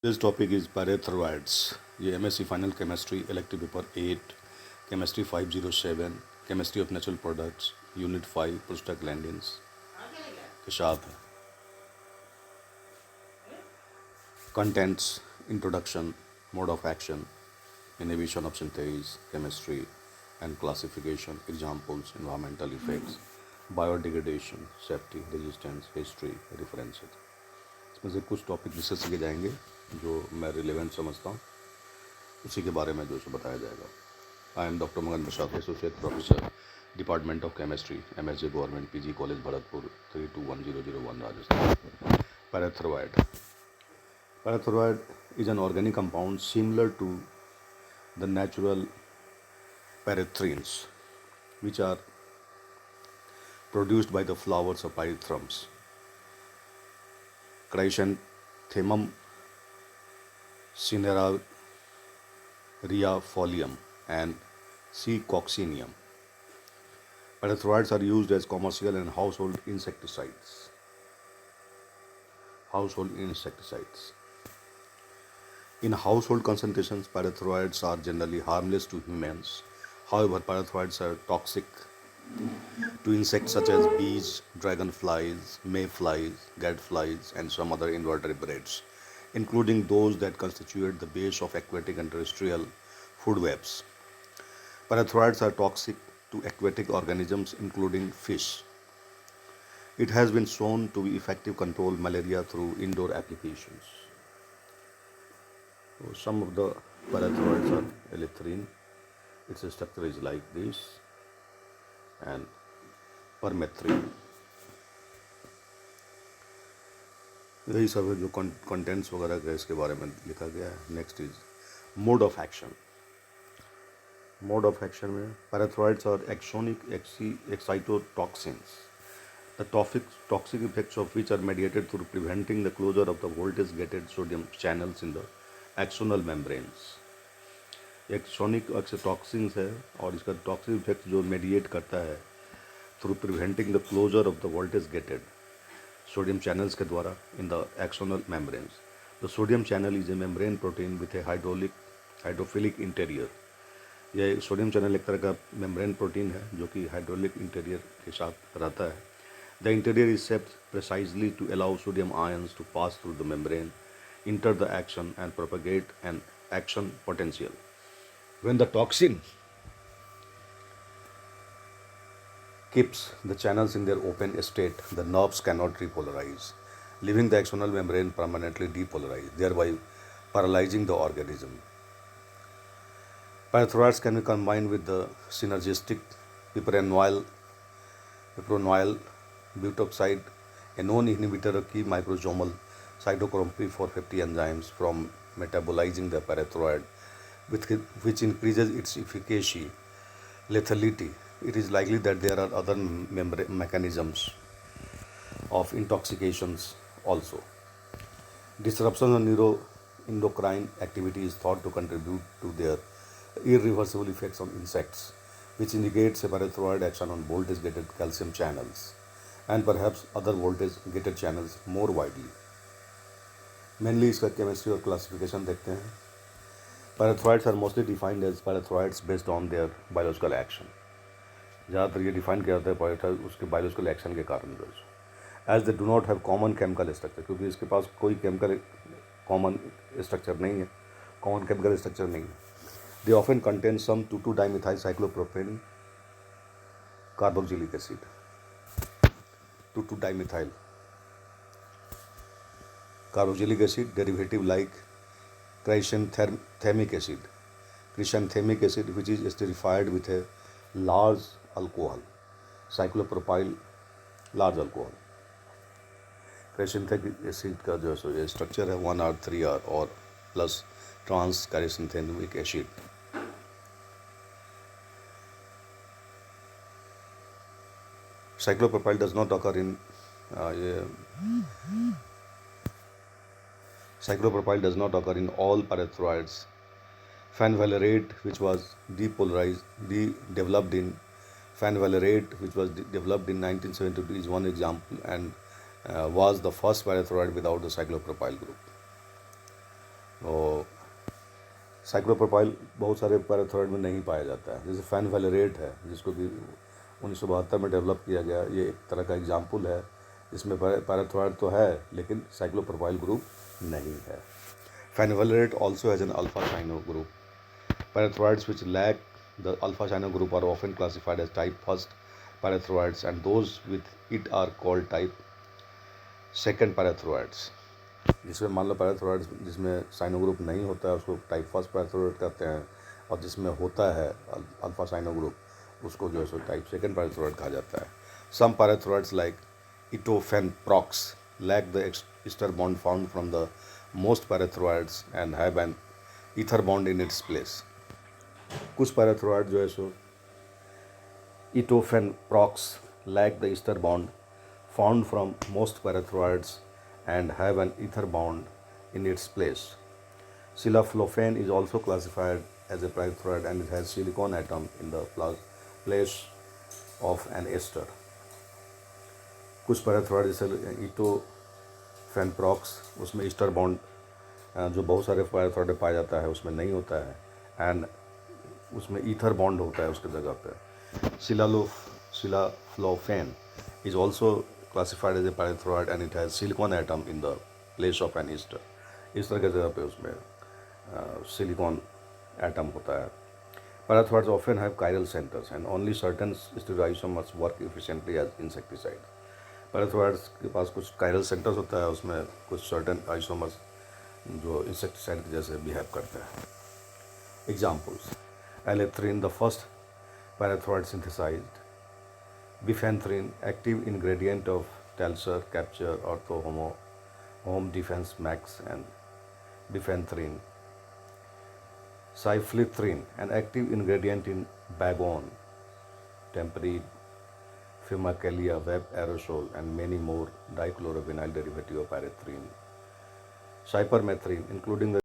This topic is parathyroids. ये MSc final chemistry elective paper 8 chemistry 507 chemistry of natural products unit 5 prostaglandins के साथ है. Contents: introduction, mode of action, inhibition of synthase, chemistry and classification, examples, environmental effects, biodegradation, safety, resistance, history, references. इसमें से कुछ topic discuss किए जाएंगे जो मैं रिलेवेंट समझता हूँ, उसी के बारे में जो है बताया जाएगा. आई am doctor Magan Prasad, associate professor, department of chemistry, MSc government PG college Bharatpur 321001 Rajasthan. Parathyroid. Parathyroid is an organic compound similar to the natural parathrins, which are produced by the flowers of pyrethrums, Chrysanthemum cineraria folium and C. coccineum. Parathyroids are used as commercial and household insecticides. In household concentrations, parathyroids are generally harmless to humans. However, parathyroids are toxic to insects such as bees, dragonflies, mayflies, gadflies, and some other invertebrates, including those that constitute the base of aquatic and terrestrial food webs. Parathyroids are toxic to aquatic organisms, including fish. It has been shown to be effective control malaria through indoor applications. So some of the parathyroids are erythrine. Its structure is like this, and permethrin. यही सब है जो contents वगैरह का इसके बारे में लिखा गया है. Next is mode of action. Mode of action में पैराथ्रॉइड्स are axonic एक्साइटोटॉक्सिन्स, the toxic effects of which are mediated through preventing the closure of the voltage gated sodium channels in the axonal membranes. Axonic toxins है और इसका toxic effect जो mediate करता है through preventing the closure of the voltage gated sodium channels के द्वारा in the axonal membranes. The sodium channel is a membrane protein with a hydrophilic interior. यह sodium channel एक तरह का मेम्ब्रेन प्रोटीन है जो कि हाइड्रोलिक इंटीरियर के साथ रहता है. The interior is shaped precisely to allow sodium ions to pass through the membrane, enter the action and propagate an action potential. When the toxin keeps the channels in their open state, the nerves cannot repolarize, leaving the axonal membrane permanently depolarized, thereby paralyzing the organism. Parathyroids can be combined with the synergistic piperonyl butoxide, a known inhibitor of key microsomal cytochrome P450 enzymes from metabolizing the parathyroid, which increases its efficacy, lethality. It is likely that there are other mechanisms of intoxications also. Disruption of neuroendocrine activity is thought to contribute to their irreversible effects on insects, which indicates a parathyroid action on voltage-gated calcium channels and perhaps other voltage-gated channels more widely. Mainly इसका chemistry और classification देखते हैं. Parathyroids are mostly defined as parathyroids based on their biological action. ज़्यादातर ये define किया जाता है पैराथ्राइड उसके बायोलॉजिकल एक्शन के कारण. As they do not have common chemical structure, क्योंकि इसके पास कोई केमिकल कॉमन स्ट्रक्चर नहीं है, कॉमन केमिकल स्ट्रक्चर नहीं है. They often contain some 2,2-dimethyl cyclopropane carboxylic acid. 2,2-dimethyl carboxylic acid derivative like chrysanthemic acid, which is esterified with a large alcohol, cyclopropyl large alcohol. Chrysanthemic acid का जो structure है 1R3R और plus trans chrysanthemic acid. Cyclopropyl does not occur in cyclopropyl does not occur in all parathyroids. Fenvalerate, which was developed in Fenvalerate, which was developed in 1972, is one example and was the first parathyroid without the cyclopropyl group. Cyclopropyl बहुत सारे पैराथ्रोइड में नहीं पाया जाता है, जैसे फेनवैलेरेट है जिसको कि 1972 में डेवलप किया गया। ये एक तरह का एग्जाम्पल है जिसमें पैराथ्रोइड तो है लेकिन साइक्लोप्रोपाइल ग्रुप नहीं है। Fenvalerate also has an alpha cyano group. Parathroids which lack the alpha cyano group are often classified as type first parathroids, and those with it are called type second parathroids. जिसमें मान लो पैराथ्रोइड्स जिसमें cyano group नहीं होता है उसको type first पैराथ्रोइड कहते हैं, और जिसमें होता है अल्फा साइनो ग्रुप उसको जो है सो टाइप सेकेंड पैराथ्रोइड कहा जाता है। सम पैराथ्रोइड्स like इटोफेनप्रॉक्स lack the ester bond found from the most parathroids and have an ether bond in its place. कुछ पैराथ्रोइड जो है सो इटोफेनप्रॉक्स lack the ester bond found from most parathroids and have an ether bond in its place. Silaflofen is also classified as a parathroid and it has silicon atom in the place of an ester. कुछ पैराथ्रोइड जैसे इटोफेनप्रॉक्स उसमें ester bond जो बहुत सारे पैराथ्रोइड में पाया जाता है उसमें नहीं होता है, एंड उसमें ईथर बॉन्ड होता है उसके जगह पे। Silafluofen is also classified as a pyrethroid and it has silicon atom in the place of an ester. इस तरह की जगह पे उसमें सिलिकॉन एटम होता है। Pyrethroids often have chiral centres and only certain stereoisomers work efficiently as insecticide. Pyrethroids के पास कुछ कायरल सेंटर्स होता है, उसमें कुछ सर्टेन आइसोमर्स जो इंसेक्टिसाइड के जैसे बिहेव करते हैं। Examples: allethrin, the first pyrethroid synthesised; bifenthrin, active ingredient of Talstar Capture Ortho Home Defense Max and bifenthrin; cyfluthrin, an active ingredient in Bagon, Tempered, Fimacalia, Web aerosol, and many more dichlorophenyl derivative of pyrethrin; cypermethrin, including the